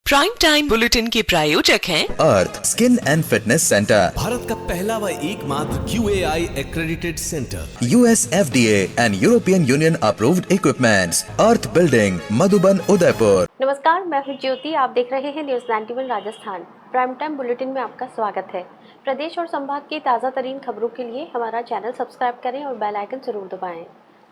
Prime time bulletin के प्रायोजक हैं Arth skin and fitness centre, Bharat का पहला व एकमात्र QAI accredited centre, US FDA and European Union approved equipments, Arth building, Madhuban, Udaipur. नमस्कार, मैं हूं ज्योति। आप देख रहे हैं news 91 Rajasthan. Prime time bulletin में आपका स्वागत है। प्रदेश और संभाग की ताज़ा तरीन खबरों के लिए हमारा चैनल सब्सक्राइब करें और बेल आइकन जरूर दबाएं।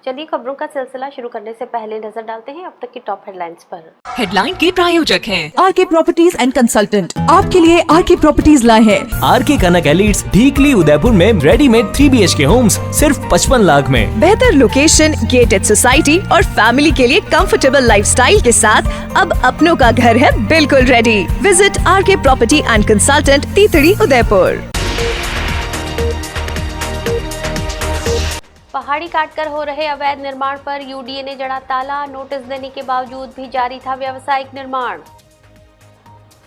चलिए खबरों का सिलसिला शुरू करने से पहले नजर डालते हैं अब तक की टॉप हेडलाइंस पर। हेडलाइन के प्रायोजक हैं आरके प्रॉपर्टीज एंड कंसल्टेंट। आपके लिए आरके प्रॉपर्टीज लाए हैं आरके कनक एलिट्स, ढीकली, उदयपुर में रेडीमेड 3 BHK होम्स सिर्फ 55 लाख में। बेहतर लोकेशन, गेटेड सोसाइटी और फैमिली के लिए कंफर्टेबल लाइफस्टाइल के साथ अब अपनों का घर है बिल्कुल ready. Visit RK property and consultant, तीतड़ी, उदयपुर। पहाड़ी काटकर हो रहे अवैध निर्माण पर यूडीए ने जड़ा ताला। नोटिस देने के बावजूद भी जारी था व्यावसायिक निर्माण।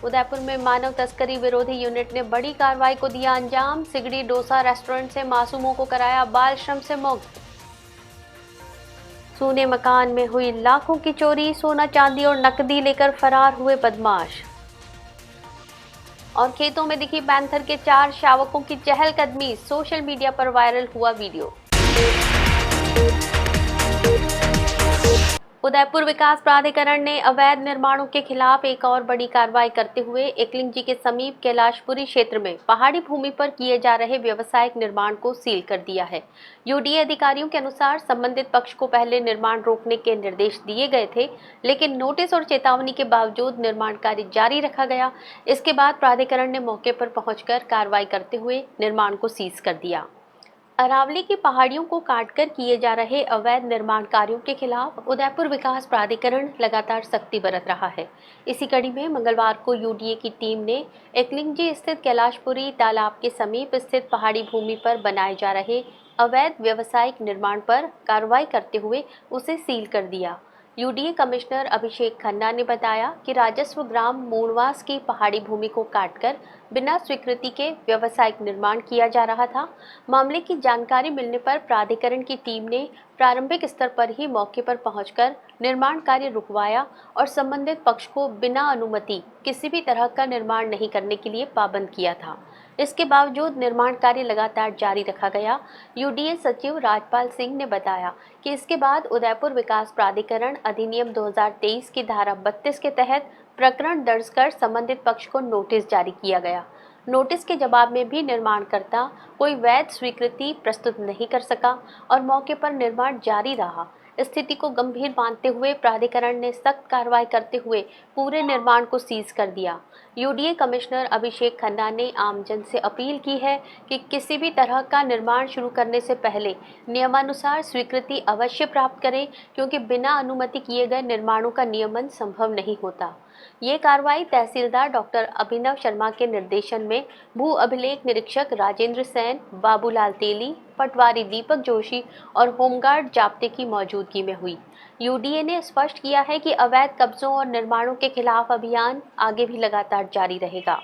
उदयपुर में मानव तस्करी विरोधी यूनिट ने बड़ी कार्रवाई को दिया अंजाम। सिगड़ी डोसा रेस्टोरेंट से मासूमों को कराया बाल श्रम से मुक्त। सूने मकान में हुई लाखों की चोरी। सोना, चांदी और नकदी लेकर फरार हुए बदमाश। और खेतों में दिखी पैंथर के 4 शावकों की चहलकदमी। सोशल मीडिया पर वायरल हुआ वीडियो। उदयपुर विकास प्राधिकरण ने अवैध निर्माणों के खिलाफ एक और बड़ी कार्रवाई करते हुए एकलिंगजी के समीप कैलाशपुरी क्षेत्र में पहाड़ी भूमि पर किए जा रहे व्यावसायिक निर्माण को सील कर दिया है। यूडीए अधिकारियों के अनुसार संबंधित पक्ष को पहले निर्माण रोकने के निर्देश दिए गए थे, लेकिन नोटिस और चेतावनी के बावजूद निर्माण कार्य जारी रखा गया। इसके बाद प्राधिकरण ने मौके पर पहुंचकर कार्रवाई करते हुए निर्माण को सीज कर दिया। अरावली की पहाड़ियों को काटकर किए जा रहे अवैध निर्माण कार्यों के खिलाफ उदयपुर विकास प्राधिकरण लगातार सख्ती बरत रहा है। इसी कड़ी में मंगलवार को यूडीए की टीम ने एकलिंगजी स्थित कैलाशपुरी तालाब के समीप स्थित पहाड़ी भूमि पर बनाए जा रहे अवैध व्यावसायिक निर्माण पर कार्रवाई करते हुए उसे सील कर दिया। यूडीए कमिश्नर अभिषेक खन्ना ने बताया कि राजस्व ग्राम मूणवास की पहाड़ी भूमि को काटकर बिना स्वीकृति के व्यावसायिक निर्माण किया जा रहा था। मामले की जानकारी मिलने पर प्राधिकरण की टीम ने प्रारंभिक स्तर पर ही मौके पर पहुंचकर निर्माण कार्य रुकवाया और संबंधित पक्ष को बिना अनुमति किसी भी तरह का निर्माण नहीं करने के लिए पाबंद किया था। इसके बावजूद निर्माण कार्य लगातार जारी रखा गया। यूडीए सचिव राजपाल सिंह ने बताया कि इसके बाद उदयपुर विकास प्राधिकरण अधिनियम 2023 की धारा 32 के तहत प्रकरण दर्ज कर संबंधित पक्ष को नोटिस जारी किया गया। नोटिस के जवाब में भी निर्माणकर्ता कोई वैध स्वीकृति प्रस्तुत नहीं कर सका और मौके पर निर्माण जारी रहा। स्थिति को गंभीर मानते हुए प्राधिकरण ने सख्त कार्रवाई करते हुए पूरे निर्माण को सीज कर दिया। यूडीए कमिश्नर अभिषेक खन्ना ने आमजन से अपील की है कि किसी भी तरह का निर्माण शुरू करने से पहले नियमानुसार स्वीकृति अवश्य प्राप्त करें, क्योंकि बिना अनुमति किए गए निर्माणों का नियमन संभव नहीं होता। ये कार्रवाई तहसीलदार डॉक्टर अभिनव शर्मा के निर्देशन में भू अभिलेख निरीक्षक राजेंद्र सैन, बाबूलाल तेली, पटवारी दीपक जोशी और होमगार्ड जाप्ते की मौजूदगी में हुई। यूडीए ने स्पष्ट किया है कि अवैध कब्जों और निर्माणों के खिलाफ अभियान आगे भी लगातार जारी रहेगा।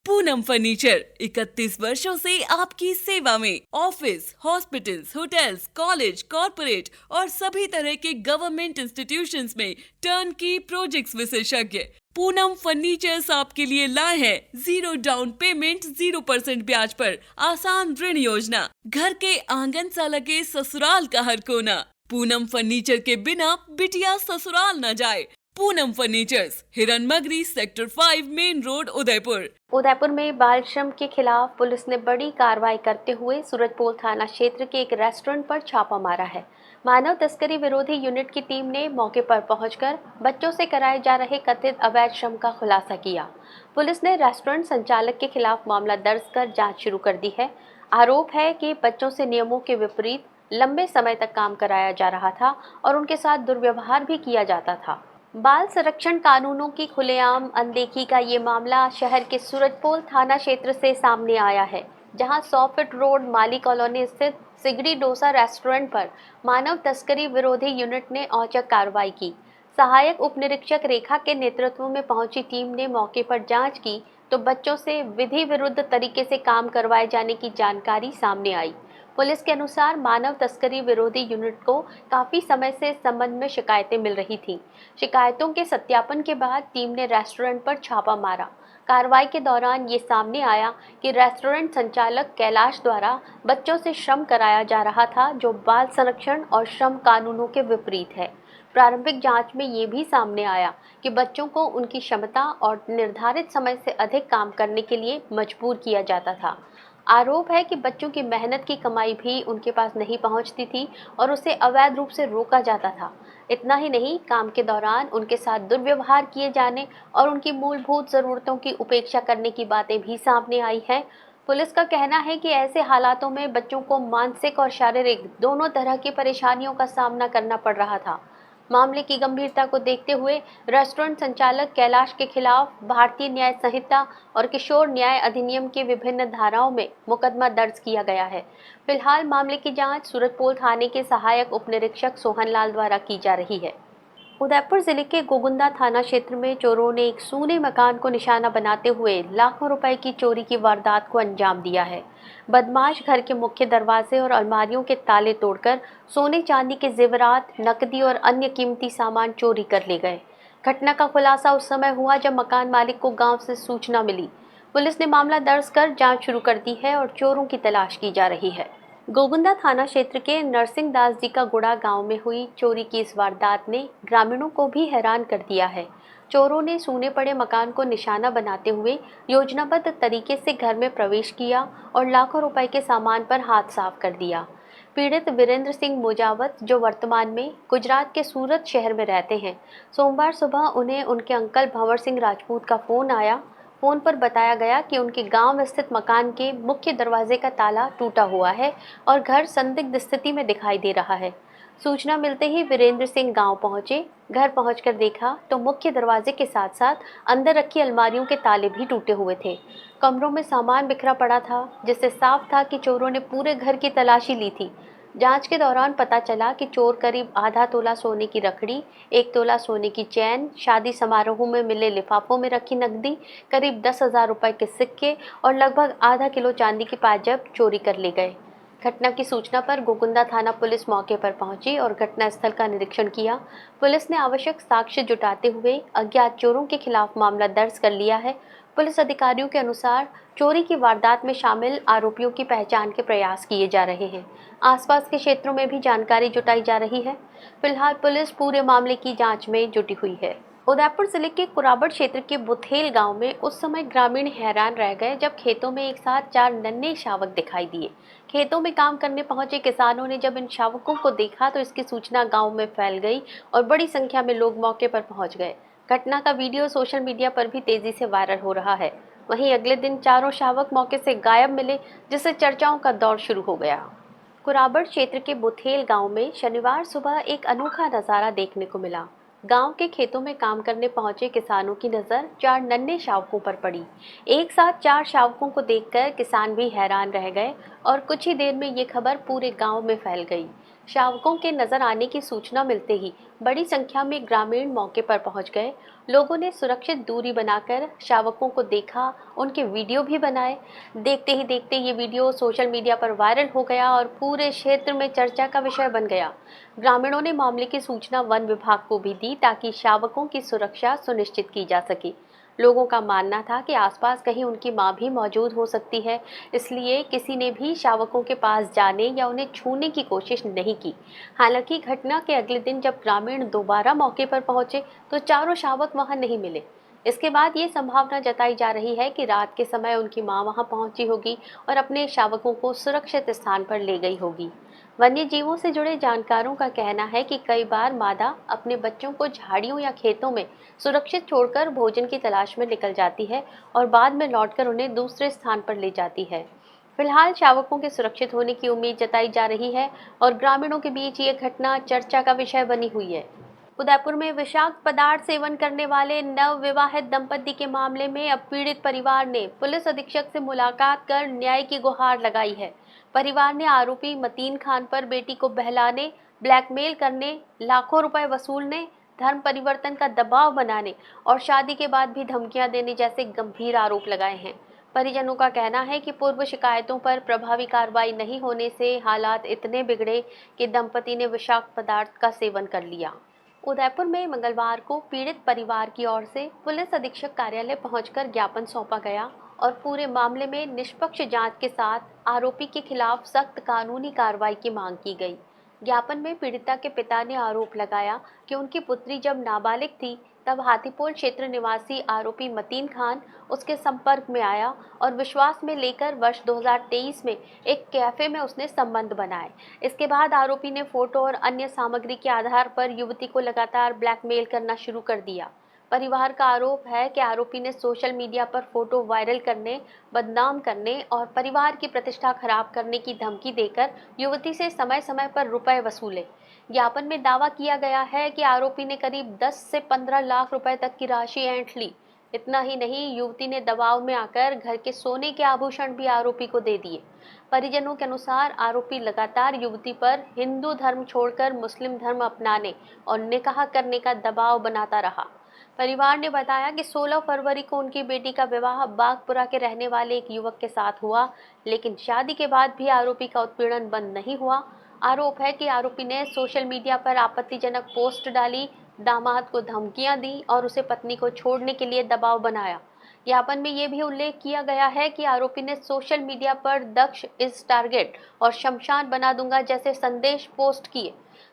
पूनम फर्नीचर 31 वर्षों से आपकी सेवा में। Office, hospitals, hotels, college, corporate और सभी तरह के गवर्नमेंट इंस्टीट्यूशंस में टर्नकी प्रोजेक्ट्स विशेषज्ञ पूनम फर्नीचर्स आपके लिए लाए हैं 0 डाउन पेमेंट, 0% ब्याज पर आसान ऋण योजना। घर के आंगन सा लगे ससुराल का हर कोना। पूनम फर्नीचर के बिना बिटिया ससुराल न जाए। Poonam furnitures, Hiranmagri, sector 5, main road, Udaipur. Udaipur में बाल श्रम के खिलाफ पुलिस ने बड़ी कार्रवाई करते हुए सूरजपोल थाना क्षेत्र के एक रेस्टोरेंट पर छापा मारा है। मानव तस्करी विरोधी यूनिट की टीम ने मौके पर पहुंचकर बच्चों से कराए जा रहे कथित अवैध श्रम का खुलासा किया। पुलिस ने रेस्टोरेंट संचालक के खिलाफ मामला दर्ज कर जाँच शुरू कर दी है। आरोप है कि बच्चों से नियमों के विपरीत लंबे समय तक काम कराया जा रहा था और उनके साथ दुर्व्यवहार भी किया जाता था। बाल संरक्षण कानूनों की खुलेआम अनदेखी का ये मामला शहर के सूरजपोल थाना क्षेत्र से सामने आया है, जहां 100 फीट रोड माली कॉलोनी स्थित सिगड़ी डोसा रेस्टोरेंट पर मानव तस्करी विरोधी यूनिट ने औचक कार्रवाई की। सहायक उप निरीक्षक रेखा के नेतृत्व में पहुंची टीम ने मौके पर जांच की तो बच्चों से विधि विरुद्ध तरीके से काम करवाए जाने की जानकारी सामने आई। पुलिस के अनुसार मानव तस्करी विरोधी यूनिट को काफी समय से इस संबंध में शिकायतें मिल रही थीं। शिकायतों के सत्यापन के बाद टीम ने रेस्टोरेंट पर छापा मारा। कार्रवाई के दौरान ये सामने आया कि रेस्टोरेंट संचालक कैलाश द्वारा बच्चों से श्रम कराया जा रहा था, जो बाल संरक्षण और श्रम कानूनों के विपरीत है। प्रारंभिक जांच में ये भी सामने आया कि बच्चों को उनकी क्षमता और निर्धारित समय से अधिक काम करने के लिए मजबूर किया जाता था। आरोप है कि बच्चों की मेहनत की कमाई भी उनके पास नहीं पहुंचती थी और उसे अवैध रूप से रोका जाता था। इतना ही नहीं, काम के दौरान उनके साथ दुर्व्यवहार किए जाने और उनकी मूलभूत ज़रूरतों की उपेक्षा करने की बातें भी सामने आई हैं। पुलिस का कहना है कि ऐसे हालातों में बच्चों को मानसिक और शारीरिक दोनों तरह की परेशानियों का सामना करना पड़ रहा था। मामले की गंभीरता को देखते हुए रेस्टोरेंट संचालक कैलाश के खिलाफ भारतीय न्याय संहिता और किशोर न्याय अधिनियम की विभिन्न धाराओं में मुकदमा दर्ज किया गया है। फिलहाल मामले की जांच सूरजपोल थाने के सहायक उप निरीक्षक सोहन लाल द्वारा की जा रही है। उदयपुर जिले के गोगुंदा थाना क्षेत्र में चोरों ने एक सूने मकान को निशाना बनाते हुए लाखों रुपए की चोरी की वारदात को अंजाम दिया है। बदमाश घर के मुख्य दरवाजे और अलमारियों के ताले तोड़कर सोने चांदी के जेवरात, नकदी और अन्य कीमती सामान चोरी कर ले गए। घटना का खुलासा उस समय हुआ जब मकान मालिक को गांव से सूचना मिली। पुलिस ने मामला दर्ज कर जांच शुरू कर दी है और चोरों की तलाश की जा रही है। गोगुंदा थाना क्षेत्र के नरसिंह दास जी का गुड़ा गांव में हुई चोरी की इस वारदात ने ग्रामीणों को भी हैरान कर दिया है। चोरों ने सूने पड़े मकान को निशाना बनाते हुए योजनाबद्ध तरीके से घर में प्रवेश किया और लाखों रुपए के सामान पर हाथ साफ कर दिया। पीड़ित वीरेंद्र सिंह मोजावत, जो वर्तमान में गुजरात के सूरत शहर में रहते हैं, सोमवार सुबह उन्हें उनके अंकल भंवर सिंह राजपूत का फ़ोन आया। फ़ोन पर बताया गया कि उनके गांव में स्थित मकान के मुख्य दरवाजे का ताला टूटा हुआ है और घर संदिग्ध स्थिति में दिखाई दे रहा है। सूचना मिलते ही वीरेंद्र सिंह गांव पहुंचे। घर पहुंचकर देखा तो मुख्य दरवाजे के साथ साथ अंदर रखी अलमारियों के ताले भी टूटे हुए थे। कमरों में सामान बिखरा पड़ा था, जिससे साफ था कि चोरों ने पूरे घर की तलाशी ली थी। जांच के दौरान पता चला कि चोर करीब आधा तोला सोने की रखड़ी, 1 तोला सोने की चैन, शादी समारोह में मिले लिफाफों में रखी नकदी, करीब 10,000 रुपए के सिक्के और लगभग आधा किलो चांदी की पाजेब चोरी कर ले गए। घटना की सूचना पर गोगुंदा थाना पुलिस मौके पर पहुंची और घटनास्थल का निरीक्षण किया। पुलिस ने आवश्यक साक्ष्य जुटाते हुए अज्ञात चोरों के खिलाफ मामला दर्ज कर लिया है। पुलिस अधिकारियों के अनुसार चोरी की वारदात में शामिल आरोपियों की पहचान के प्रयास किए जा रहे हैं। आसपास के क्षेत्रों में भी जानकारी जुटाई जा रही है। फिलहाल पुलिस पूरे मामले की जांच में जुटी हुई है। उदयपुर जिले के कुराबड़ क्षेत्र के बुथेल गांव में उस समय ग्रामीण हैरान रह गए जब खेतों में एक साथ 4 नन्हे शावक दिखाई दिए। खेतों में काम करने पहुंचे किसानों ने जब इन शावकों को देखा तो इसकी सूचना गांव में फैल गई और बड़ी संख्या में लोग मौके पर पहुंच गए। घटना का वीडियो सोशल मीडिया पर भी तेजी से वायरल हो रहा है। वहीं अगले दिन चारों शावक मौके से गायब मिले, जिससे चर्चाओं का दौर शुरू हो गया। कुराबड़ क्षेत्र के बुथेल गांव में शनिवार सुबह एक अनोखा नज़ारा देखने को मिला। गांव के खेतों में काम करने पहुंचे किसानों की नज़र 4 नन्हे शावकों पर पड़ी। एक साथ 4 शावकों को देखकर किसान भी हैरान रह गए और कुछ ही देर में ये खबर पूरे गांव में फैल गई। शावकों के नजर आने की सूचना मिलते ही बड़ी संख्या में ग्रामीण मौके पर पहुंच गए। लोगों ने सुरक्षित दूरी बनाकर शावकों को देखा, उनके वीडियो भी बनाए। देखते ही देखते ये वीडियो सोशल मीडिया पर वायरल हो गया और पूरे क्षेत्र में चर्चा का विषय बन गया। ग्रामीणों ने मामले की सूचना वन विभाग को भी दी ताकि शावकों की सुरक्षा सुनिश्चित की जा सके। लोगों का मानना था कि आसपास कहीं उनकी मां भी मौजूद हो सकती है, इसलिए किसी ने भी शावकों के पास जाने या उन्हें छूने की कोशिश नहीं की। हालांकि घटना के अगले दिन जब ग्रामीण दोबारा मौके पर पहुंचे तो चारों शावक वहां नहीं मिले। इसके बाद ये संभावना जताई जा रही है कि रात के समय उनकी मां वहां पहुंची होगी और अपने शावकों को सुरक्षित स्थान पर ले गई होगी। वन्य जीवों से जुड़े जानकारों का कहना है कि कई बार मादा अपने बच्चों को झाड़ियों या खेतों में सुरक्षित छोड़कर भोजन की तलाश में निकल जाती है और बाद में लौटकर उन्हें दूसरे स्थान पर ले जाती है। फिलहाल शावकों के सुरक्षित होने की उम्मीद जताई जा रही है और ग्रामीणों के बीच ये घटना चर्चा का विषय बनी हुई है। उदयपुर में विषाक्त पदार्थ सेवन करने वाले नवविवाहित दंपति के मामले में अब पीड़ित परिवार ने पुलिस अधीक्षक से मुलाकात कर न्याय की गुहार लगाई है। परिवार ने आरोपी मतीन खान पर बेटी को बहलाने, ब्लैकमेल करने, लाखों रुपए वसूलने, धर्म परिवर्तन का दबाव बनाने और शादी के बाद भी धमकियां देने जैसे गंभीर आरोप लगाए हैं। परिजनों का कहना है कि पूर्व शिकायतों पर प्रभावी कार्रवाई नहीं होने से हालात इतने बिगड़े कि दंपति ने विषाक्त पदार्थ का सेवन कर लिया। उदयपुर में मंगलवार को पीड़ित परिवार की ओर से पुलिस अधीक्षक कार्यालय पहुंचकर ज्ञापन सौंपा गया और पूरे मामले में निष्पक्ष जांच के साथ आरोपी के खिलाफ सख्त कानूनी कार्रवाई की मांग की गई। ज्ञापन में पीड़िता के पिता ने आरोप लगाया कि उनकी पुत्री जब नाबालिग थी तब हाथीपोल क्षेत्र निवासी आरोपी मतीन खान उसके संपर्क में आया और विश्वास में लेकर वर्ष 2023 में एक कैफे में उसने संबंध बनाए। इसके बाद आरोपी ने फोटो और अन्य सामग्री के आधार पर युवती को लगातार ब्लैकमेल करना शुरू कर दिया। परिवार का आरोप है कि आरोपी ने सोशल मीडिया पर फोटो वायरल करने, बदनाम करने और परिवार की प्रतिष्ठा खराब करने की धमकी देकर युवती से समय समय पर रुपए वसूले। ज्ञापन में दावा किया गया है कि आरोपी ने करीब 10 से 15 लाख रुपए तक की राशि ऐंठ ली। इतना ही नहीं, युवती ने दबाव में आकर घर के सोने के आभूषण भी आरोपी को दे दिए। परिजनों के अनुसार आरोपी लगातार युवती पर हिंदू धर्म छोड़कर मुस्लिम धर्म अपनाने और निकाह करने का दबाव बनाता रहा। परिवार ने बताया कि 16 फरवरी को उनकी बेटी का विवाह बागपुरा के रहने वाले एक युवक के साथ हुआ, लेकिन शादी के बाद भी आरोपी का उत्पीड़न बंद नहीं हुआ। आरोप है कि आरोपी ने सोशल मीडिया पर आपत्तिजनक पोस्ट डाली, दामाद को धमकियां दी और उसे पत्नी को छोड़ने के लिए दबाव बनाया। ज्ञापन में ये भी उल्लेख किया गया है कि आरोपी ने सोशल मीडिया पर दक्ष इज टारगेट और शमशान बना दूंगा जैसे संदेश पोस्ट किए।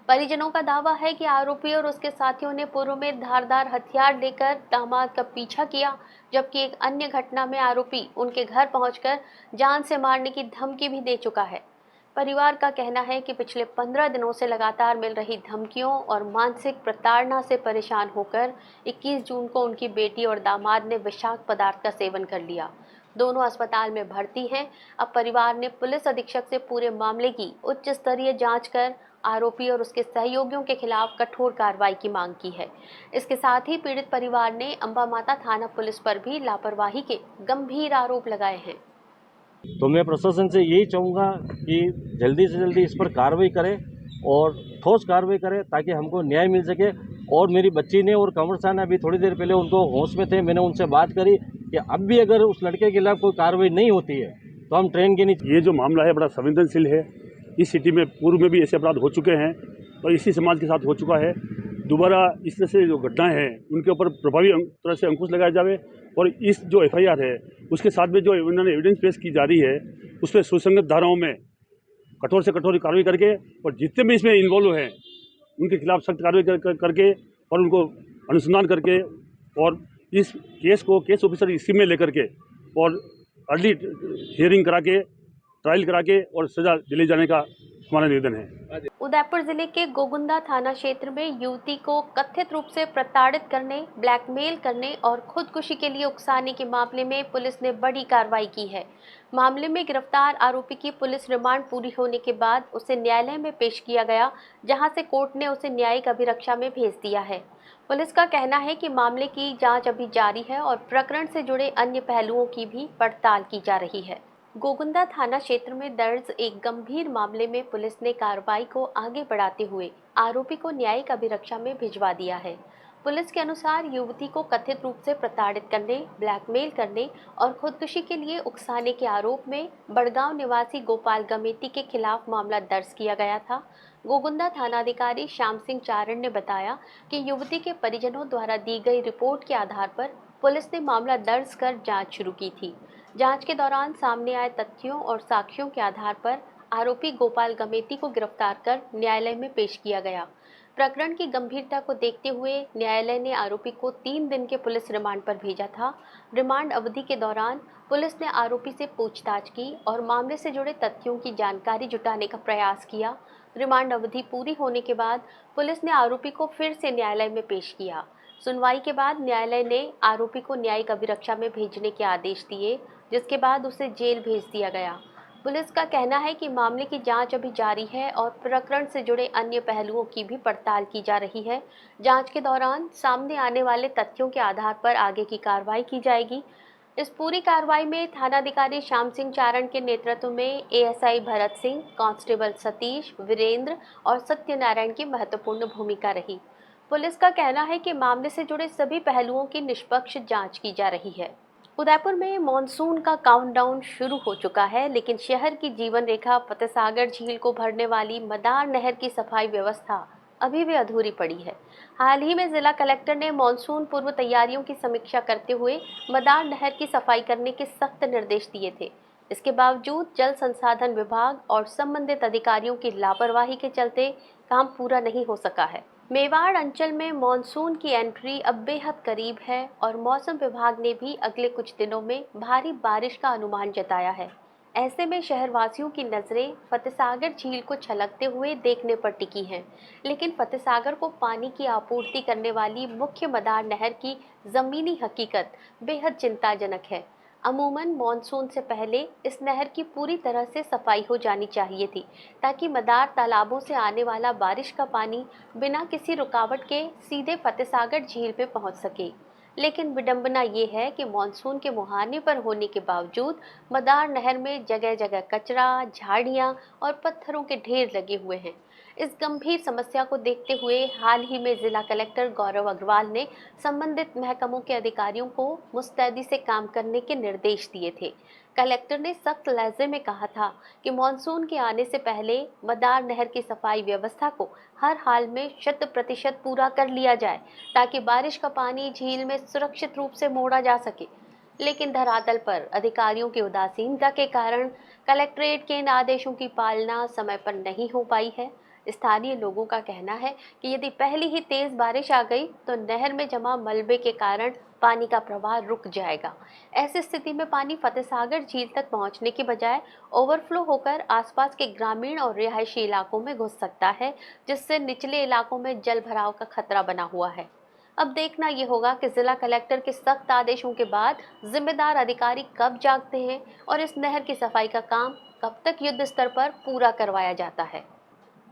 परिजनों का दावा है कि आरोपी और उसके साथियों ने पूर्व में धारदार हथियार लेकर दामाद का पीछा किया, जबकि एक अन्य घटना में आरोपी उनके घर पहुंचकर जान से मारने की धमकी भी दे चुका है। परिवार का कहना है कि पिछले 15 दिनों से लगातार मिल रही धमकियों और मानसिक प्रताड़ना से परेशान होकर 21 जून को उनकी बेटी और दामाद ने विषाक्त पदार्थ का सेवन कर लिया। दोनों अस्पताल में भर्ती हैं। अब परिवार ने पुलिस अधीक्षक से पूरे मामले की उच्च स्तरीय जांच कर आरोपी और उसके सहयोगियों के खिलाफ कठोर कार्रवाई की मांग की है। इसके साथ ही पीड़ित परिवार ने अंबा माता थाना पुलिस पर भी लापरवाही के गंभीर आरोप लगाए हैं। तो मैं प्रशासन से यही चाहूँगा कि जल्दी से जल्दी इस पर कार्रवाई करे और ठोस कार्रवाई करे ताकि हमको न्याय मिल सके। और मेरी बच्ची ने और कंवर साहब ने अभी थोड़ी देर पहले उनको होश में थे, मैंने उनसे बात करी कि अब भी अगर उस लड़के के खिलाफ कोई कार्रवाई नहीं होती है तो हम ट्रेन के नीचे। ये जो मामला है बड़ा संवेदनशील है। इस सिटी में पूर्व में भी ऐसे अपराध हो चुके हैं और इसी समाज के साथ हो चुका है। दोबारा इस तरह से जो घटनाएं हैं उनके ऊपर प्रभावी तरह से अंकुश लगाया जाए और इस जो FIR है उसके साथ में जो उन्होंने एविडेंस पेश की जा रही है उस पर सुसंगत धाराओं में कठोर से कठोर कार्रवाई करके और जितने भी इसमें इन्वॉल्व हैं उनके खिलाफ सख्त कार्रवाई करके और उनको अनुसंधान करके और इस केस को केस ऑफिसर स्कीम में लेकर के और अर्ली हियरिंग करा के ट्रायल करा के और सजा दिले जाने का हमारा निवेदन है। उदयपुर जिले के गोगुंदा थाना क्षेत्र में युवती को कथित रूप से प्रताड़ित करने, ब्लैकमेल करने और खुदकुशी के लिए उकसाने के मामले में पुलिस ने बड़ी कार्रवाई की है। मामले में गिरफ्तार आरोपी की पुलिस रिमांड पूरी होने के बाद उसे न्यायालय में पेश किया गया, जहां से कोर्ट ने उसे न्यायिक अभिरक्षा में भेज दिया है। पुलिस का कहना है कि मामले की जांच अभी जारी है और प्रकरण से जुड़े अन्य पहलुओं की भी पड़ताल की जा रही है। गोगुंदा थाना क्षेत्र में दर्ज एक गंभीर मामले में पुलिस ने कार्रवाई को आगे बढ़ाते हुए आरोपी को न्यायिक अभिरक्षा में भिजवा दिया है। पुलिस के अनुसार युवती को कथित रूप से प्रताड़ित करने, ब्लैकमेल करने और खुदकुशी के लिए उकसाने के आरोप में बड़गांव निवासी गोपाल गमेती के खिलाफ मामला दर्ज किया गया था। गोगुंदा थानाधिकारी श्याम सिंह चारण ने बताया कि युवती के परिजनों द्वारा दी गई रिपोर्ट के आधार पर पुलिस ने मामला दर्ज कर जांच शुरू की थी। जांच के दौरान सामने आए तथ्यों और साक्ष्यों के आधार पर आरोपी गोपाल गमेती को गिरफ्तार कर न्यायालय में पेश किया गया। प्रकरण की गंभीरता को देखते हुए न्यायालय ने आरोपी को 3 दिन के पुलिस रिमांड पर भेजा था। रिमांड अवधि के दौरान पुलिस ने आरोपी से पूछताछ की और मामले से जुड़े तथ्यों की जानकारी जुटाने का प्रयास किया। रिमांड अवधि पूरी होने के बाद पुलिस ने आरोपी को फिर से न्यायालय में पेश किया। सुनवाई के बाद न्यायालय ने आरोपी को न्यायिक अभिरक्षा में भेजने के आदेश दिए, जिसके बाद उसे जेल भेज दिया गया। पुलिस का कहना है कि मामले की जांच अभी जारी है और प्रकरण से जुड़े अन्य पहलुओं की भी पड़ताल की जा रही है। जांच के दौरान सामने आने वाले तथ्यों के आधार पर आगे की कार्रवाई की जाएगी। इस पूरी कार्रवाई में थानाधिकारी श्याम सिंह चारण के नेतृत्व में ASI भरत सिंह, कांस्टेबल सतीश, वीरेंद्र और सत्यनारायण की महत्वपूर्ण भूमिका रही। पुलिस का कहना है कि मामले से जुड़े सभी पहलुओं की निष्पक्ष जांच की जा रही है। उदयपुर में मॉनसून का काउंटडाउन शुरू हो चुका है, लेकिन शहर की जीवन रेखा फतेहसागर झील को भरने वाली मदार नहर की सफाई व्यवस्था अभी भी अधूरी पड़ी है। हाल ही में जिला कलेक्टर ने मॉनसून पूर्व तैयारियों की समीक्षा करते हुए मदार नहर की सफाई करने के सख्त निर्देश दिए थे। इसके बावजूद जल संसाधन विभाग और संबंधित अधिकारियों की लापरवाही के चलते काम पूरा नहीं हो सका है। मेवाड़ अंचल में मॉनसून की एंट्री अब बेहद करीब है और मौसम विभाग ने भी अगले कुछ दिनों में भारी बारिश का अनुमान जताया है। ऐसे में शहरवासियों की नज़रें फतेहसागर झील को छलकते हुए देखने पर टिकी हैं, लेकिन फतेहसागर को पानी की आपूर्ति करने वाली मुख्य मदार नहर की ज़मीनी हकीकत बेहद चिंताजनक है। अमूमन मॉनसून से पहले इस नहर की पूरी तरह से सफाई हो जानी चाहिए थी, ताकि मदार तालाबों से आने वाला बारिश का पानी बिना किसी रुकावट के सीधे फतेहसागर झील पे पहुंच सके। लेकिन विडंबना ये है कि मॉनसून के मुहाने पर होने के बावजूद मदार नहर में जगह जगह कचरा, झाड़ियां और पत्थरों के ढेर लगे हुए हैं। इस गंभीर समस्या को देखते हुए हाल ही में जिला कलेक्टर गौरव अग्रवाल ने संबंधित महकमों के अधिकारियों को मुस्तैदी से काम करने के निर्देश दिए थे। कलेक्टर ने सख्त लहजे में कहा था कि मॉनसून के आने से पहले मदार नहर की सफाई व्यवस्था को हर हाल में 100% पूरा कर लिया जाए, ताकि बारिश का पानी झील में सुरक्षित रूप से मोड़ा जा सके। लेकिन धरातल पर अधिकारियों की उदासीनता के कारण कलेक्ट्रेट के इन आदेशों की पालना समय पर नहीं हो पाई है। स्थानीय लोगों का कहना है कि यदि पहली ही तेज बारिश आ गई तो नहर में जमा मलबे के कारण पानी का प्रवाह रुक जाएगा। ऐसी स्थिति में पानी फतेहसागर झील तक पहुंचने के बजाय ओवरफ्लो होकर आसपास के ग्रामीण और रिहायशी इलाकों में घुस सकता है, जिससे निचले इलाकों में जल भराव का खतरा बना हुआ है। अब देखना ये होगा कि जिला कलेक्टर के सख्त आदेशों के बाद जिम्मेदार अधिकारी कब जागते हैं और इस नहर की सफाई का काम कब तक युद्ध स्तर पर पूरा करवाया जाता है।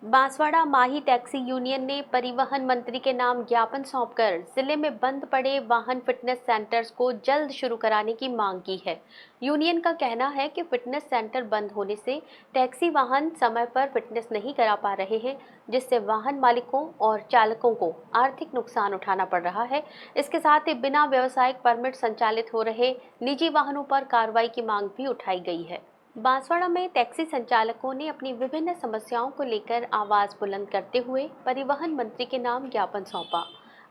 बांसवाड़ा माही टैक्सी यूनियन ने परिवहन मंत्री के नाम ज्ञापन सौंपकर जिले में बंद पड़े वाहन फिटनेस सेंटर्स को जल्द शुरू कराने की मांग की है। यूनियन का कहना है कि फिटनेस सेंटर बंद होने से टैक्सी वाहन समय पर फिटनेस नहीं करा पा रहे हैं, जिससे वाहन मालिकों और चालकों को आर्थिक नुकसान उठाना पड़ रहा है। इसके साथ ही बिना व्यावसायिक परमिट संचालित हो रहे निजी वाहनों पर कार्रवाई की मांग भी उठाई गई है। बांसवाड़ा में टैक्सी संचालकों ने अपनी विभिन्न समस्याओं को लेकर आवाज बुलंद करते हुए परिवहन मंत्री के नाम ज्ञापन सौंपा।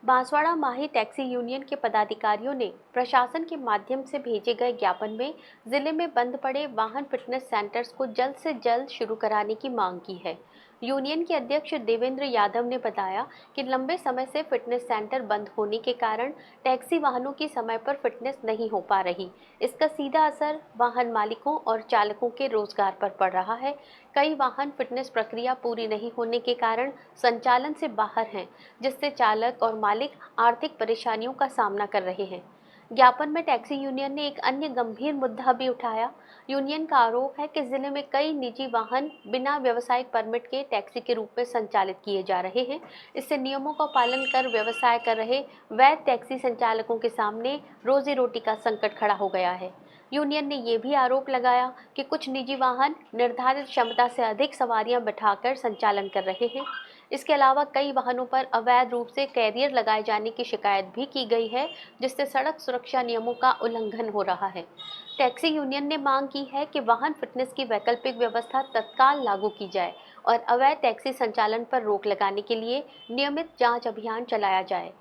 बांसवाड़ा माही टैक्सी यूनियन के पदाधिकारियों ने प्रशासन के माध्यम से भेजे गए ज्ञापन में जिले में बंद पड़े वाहन फिटनेस सेंटर्स को जल्द से जल्द शुरू कराने की मांग की है। यूनियन के अध्यक्ष देवेंद्र यादव ने बताया कि लंबे समय से फिटनेस सेंटर बंद होने के कारण टैक्सी वाहनों की समय पर फिटनेस नहीं हो पा रही। इसका सीधा असर वाहन मालिकों और चालकों के रोजगार पर पड़ रहा है। कई वाहन फिटनेस प्रक्रिया पूरी नहीं होने के कारण संचालन से बाहर हैं, जिससे चालक और मालिक आर्थिक परेशानियों का सामना कर रहे हैं। ज्ञापन में टैक्सी यूनियन ने एक अन्य गंभीर मुद्दा भी उठाया। यूनियन का आरोप है कि जिले में कई निजी वाहन बिना व्यावसायिक परमिट के टैक्सी के रूप में संचालित किए जा रहे हैं। इससे नियमों का पालन कर व्यवसाय कर रहे वैध टैक्सी संचालकों के सामने रोजी रोटी का संकट खड़ा हो गया है। यूनियन ने ये भी आरोप लगाया कि कुछ निजी वाहन निर्धारित क्षमता से अधिक सवारियां बिठाकर संचालन कर रहे हैं। इसके अलावा कई वाहनों पर अवैध रूप से कैरियर लगाए जाने की शिकायत भी की गई है, जिससे सड़क सुरक्षा नियमों का उल्लंघन हो रहा है। टैक्सी यूनियन ने मांग की है कि वाहन फिटनेस की वैकल्पिक व्यवस्था तत्काल लागू की जाए और अवैध टैक्सी संचालन पर रोक लगाने के लिए नियमित जांच अभियान चलाया जाए।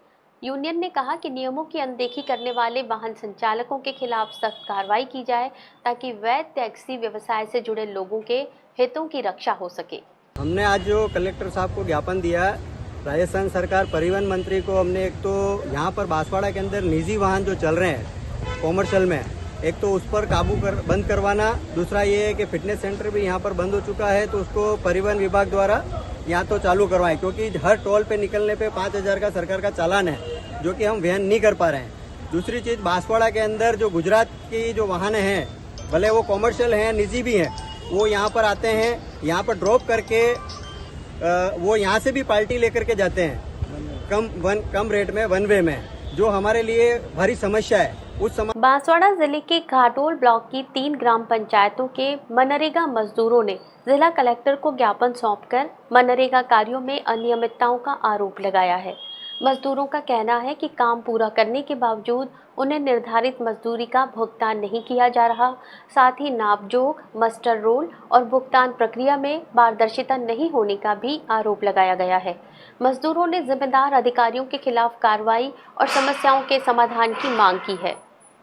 यूनियन ने कहा कि नियमों की अनदेखी करने वाले वाहन संचालकों के खिलाफ सख्त कार्रवाई की जाए, ताकि वैध टैक्सी व्यवसाय से जुड़े लोगों के हितों की रक्षा हो सके। हमने आज जो कलेक्टर साहब को ज्ञापन दिया है, राजस्थान सरकार परिवहन मंत्री को हमने एक तो यहाँ पर बांसवाड़ा के अंदर निजी वाहन जो चल रहे हैं कॉमर्शियल में, एक तो उस पर बंद करवाना, दूसरा ये है कि फिटनेस सेंटर भी यहाँ पर बंद हो चुका है तो उसको परिवहन विभाग द्वारा यहाँ तो चालू करवाएं, क्योंकि हर टोल पे निकलने पे 5,000 का सरकार का चालान है जो कि हम वहन नहीं कर पा रहे हैं। दूसरी चीज़, बांसवाड़ा के अंदर जो गुजरात की जो वाहन हैं, भले वो कॉमर्शियल हैं निजी भी हैं, वो यहाँ पर आते हैं, यहाँ पर ड्रॉप करके वो यहाँ से भी पार्टी लेकर के जाते हैं कम रेट में वन वे में, जो हमारे लिए भारी समस्या है। बांसवाड़ा जिले के घाटोल ब्लॉक की 3 ग्राम पंचायतों के मनरेगा मजदूरों ने जिला कलेक्टर को ज्ञापन सौंपकर मनरेगा कार्यों में अनियमितताओं का आरोप लगाया है। मजदूरों का कहना है कि काम पूरा करने के बावजूद उन्हें निर्धारित मजदूरी का भुगतान नहीं किया जा रहा। साथ ही नापजोख, मस्टर रोल और भुगतान प्रक्रिया में पारदर्शिता नहीं होने का भी आरोप लगाया गया है। मजदूरों ने जिम्मेदार अधिकारियों के खिलाफ कार्रवाई और समस्याओं के समाधान की मांग की है।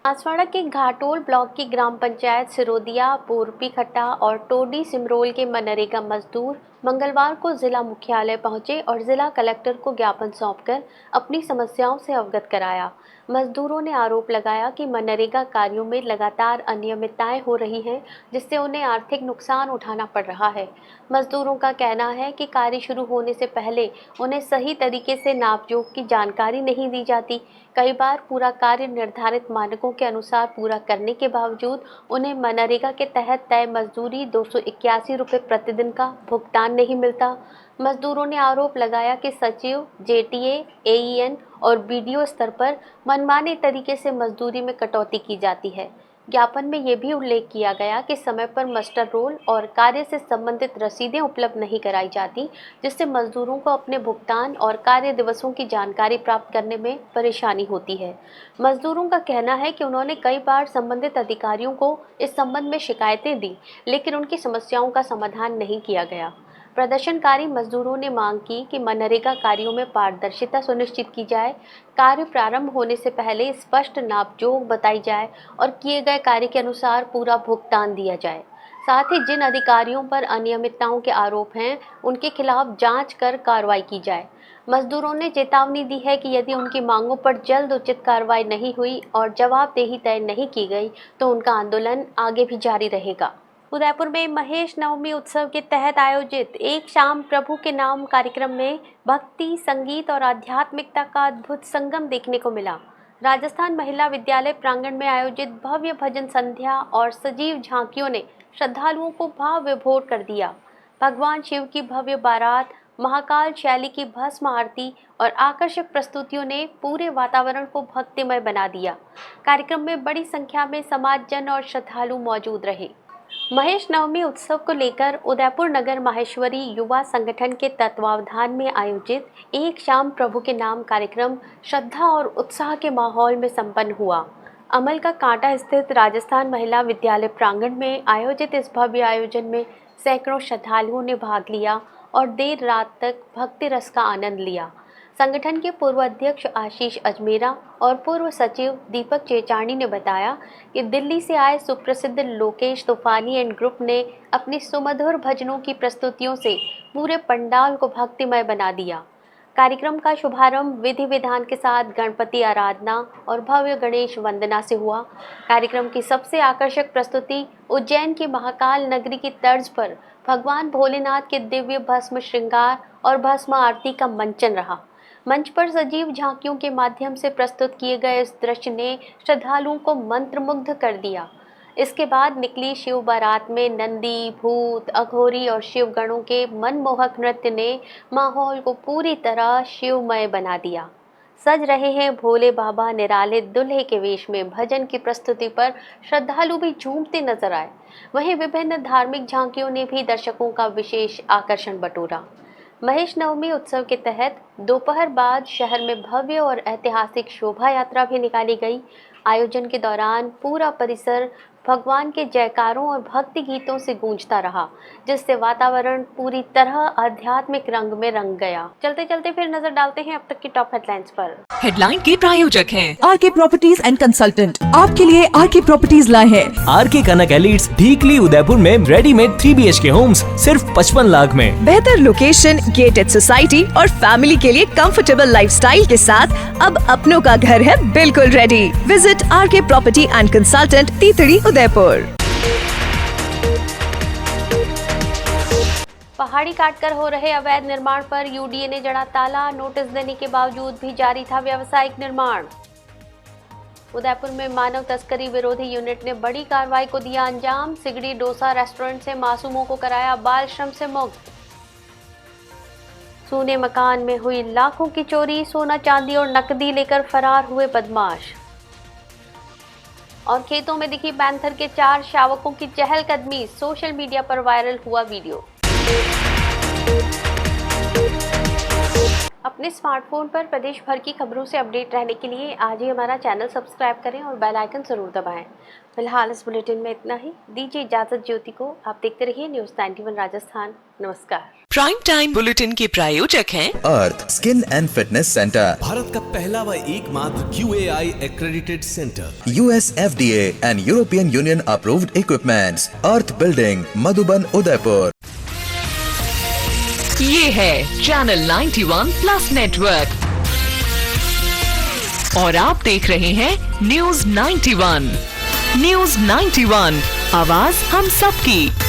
बांसवाड़ा के घाटोल ब्लॉक की ग्राम पंचायत सिरोदिया, पोरपी खट्टा और टोडी सिमरोल के मनरेगा मजदूर मंगलवार को जिला मुख्यालय पहुंचे और जिला कलेक्टर को ज्ञापन सौंपकर अपनी समस्याओं से अवगत कराया। मजदूरों ने आरोप लगाया कि मनरेगा कार्यों में लगातार अनियमितताएं हो रही हैं, जिससे उन्हें आर्थिक नुकसान उठाना पड़ रहा है। मजदूरों का कहना है कि कार्य शुरू होने से पहले उन्हें सही तरीके से नापजोख की जानकारी नहीं दी जाती। कई बार पूरा कार्य निर्धारित मानकों के अनुसार पूरा करने के बावजूद उन्हें मनरेगा के तहत तय मजदूरी 281 रुपये प्रतिदिन का भुगतान नहीं मिलता। मजदूरों ने आरोप लगाया कि सचिव, जेटीए, एईएन और बीडीओ स्तर पर मनमाने तरीके से मजदूरी में कटौती की जाती है। ज्ञापन में ये भी उल्लेख किया गया कि समय पर मस्टर रोल और कार्य से संबंधित रसीदें उपलब्ध नहीं कराई जाती, जिससे मजदूरों को अपने भुगतान और कार्य दिवसों की जानकारी प्राप्त करने में परेशानी होती है। मजदूरों का कहना है कि उन्होंने कई बार संबंधित अधिकारियों को इस संबंध में शिकायतें दी, लेकिन उनकी समस्याओं का समाधान नहीं किया गया। प्रदर्शनकारी मजदूरों ने मांग की कि मनरेगा कार्यों में पारदर्शिता सुनिश्चित की जाए, कार्य प्रारंभ होने से पहले स्पष्ट नापजोख बताई जाए और किए गए कार्य के अनुसार पूरा भुगतान दिया जाए। साथ ही जिन अधिकारियों पर अनियमितताओं के आरोप हैं, उनके खिलाफ जांच कर कार्रवाई की जाए। मजदूरों ने चेतावनी दी है कि यदि उनकी मांगों पर जल्द उचित कार्रवाई नहीं हुई और जवाबदेही तय नहीं की गई, तो उनका आंदोलन आगे भी जारी रहेगा। उदयपुर में महेश नवमी उत्सव के तहत आयोजित एक शाम प्रभु के नाम कार्यक्रम में भक्ति, संगीत और आध्यात्मिकता का अद्भुत संगम देखने को मिला। राजस्थान महिला विद्यालय प्रांगण में आयोजित भव्य भजन संध्या और सजीव झांकियों ने श्रद्धालुओं को भाव विभोर कर दिया। भगवान शिव की भव्य बारात, महाकाल शैली की भस्म आरती और आकर्षक प्रस्तुतियों ने पूरे वातावरण को भक्तिमय बना दिया। कार्यक्रम में बड़ी संख्या में समाजजन और श्रद्धालु मौजूद रहे। महेश नवमी उत्सव को लेकर उदयपुर नगर माहेश्वरी युवा संगठन के तत्वावधान में आयोजित एक शाम प्रभु के नाम कार्यक्रम श्रद्धा और उत्साह के माहौल में संपन्न हुआ। अमल का कांटा स्थित राजस्थान महिला विद्यालय प्रांगण में आयोजित इस भव्य आयोजन में सैकड़ों श्रद्धालुओं ने भाग लिया और देर रात तक भक्ति रस का आनंद लिया। संगठन के पूर्व अध्यक्ष आशीष अजमेरा और पूर्व सचिव दीपक चेचानी ने बताया कि दिल्ली से आए सुप्रसिद्ध लोकेश तूफानी एंड ग्रुप ने अपनी सुमधुर भजनों की प्रस्तुतियों से पूरे पंडाल को भक्तिमय बना दिया। कार्यक्रम का शुभारंभ विधि विधान के साथ गणपति आराधना और भव्य गणेश वंदना से हुआ। कार्यक्रम की सबसे आकर्षक प्रस्तुति उज्जैन की महाकाल नगरी की तर्ज पर भगवान भोलेनाथ के दिव्य भस्म श्रृंगार और भस्म आरती का मंचन रहा। मंच पर सजीव झांकियों के माध्यम से प्रस्तुत किए गए इस दृश्य ने श्रद्धालुओं को मंत्रमुग्ध कर दिया। इसके बाद निकली शिव बारात में नंदी, भूत, अघोरी और शिव गणों के मनमोहक नृत्य ने माहौल को पूरी तरह शिवमय बना दिया। सज रहे हैं भोले बाबा निराले दुल्हे के वेश में भजन की प्रस्तुति पर श्रद्धालु भी झूमते नजर आए। वहीं विभिन्न धार्मिक झांकियों ने भी दर्शकों का विशेष आकर्षण बटोरा। महेश नवमी उत्सव के तहत दोपहर बाद शहर में भव्य और ऐतिहासिक शोभा यात्रा भी निकाली गई। आयोजन के दौरान पूरा परिसर भगवान के जयकारों और भक्ति गीतों से गूंजता रहा, जिससे वातावरण पूरी तरह आध्यात्मिक रंग में रंग गया। चलते चलते फिर नजर डालते हैं अब तक की टॉप हेडलाइंस पर। हेडलाइन के प्रायोजक हैं आरके प्रॉपर्टीज एंड कंसल्टेंट। आपके लिए आरके प्रॉपर्टीज लाए हैं आरके कनक एलिट्स ढीकली उदयपुर में रेडीमेड 3 BHK होम्स सिर्फ 55 लाख में। बेहतर लोकेशन, गेटेड सोसाइटी और फैमिली के लिए कंफर्टेबल लाइफस्टाइल के साथ अब अपनों का घर है बिल्कुल ready. Visit RK property and consultant, तीतड़ी, उदयपुर। पहाड़ी काटकर हो रहे अवैध निर्माण पर यूडीए ने जड़ा ताला। नोटिस देने के बावजूद भी जारी था व्यावसायिक निर्माण। उदयपुर में मानव तस्करी विरोधी यूनिट ने बड़ी कार्रवाई को दिया अंजाम। सिगड़ी डोसा रेस्टोरेंट से मासूमों को कराया बाल श्रम से मुक्त। सूने मकान में हुई लाखों की चोरी। सोना, चांदी और नकदी लेकर फरार हुए बदमाश। और खेतों में दिखी पैंथर के 4 शावकों की चहलकदमी। सोशल मीडिया पर वायरल हुआ वीडियो। अपने स्मार्टफोन पर प्रदेश भर की खबरों से अपडेट रहने के लिए आज ही हमारा चैनल सब्सक्राइब करें और बेल आइकन जरूर दबाएं। फिलहाल इस बुलेटिन में इतना ही। दीजिए इजाजत ज्योति को। आप देखते रहिए न्यूज़ 91 राजस्थान। नमस्कार। प्राइम टाइम बुलेटिन के प्रायोजक हैं Arth skin and fitness centre, Bharat का पहला व एकमात्र QAI accredited centre, US FDA and European Union approved equipments, Arth building, Madhuban, Udaipur. ये है चैनल 91 प्लस नेटवर्क और आप देख रहे हैं न्यूज़ 91। न्यूज़ 91, आवाज हम सबकी।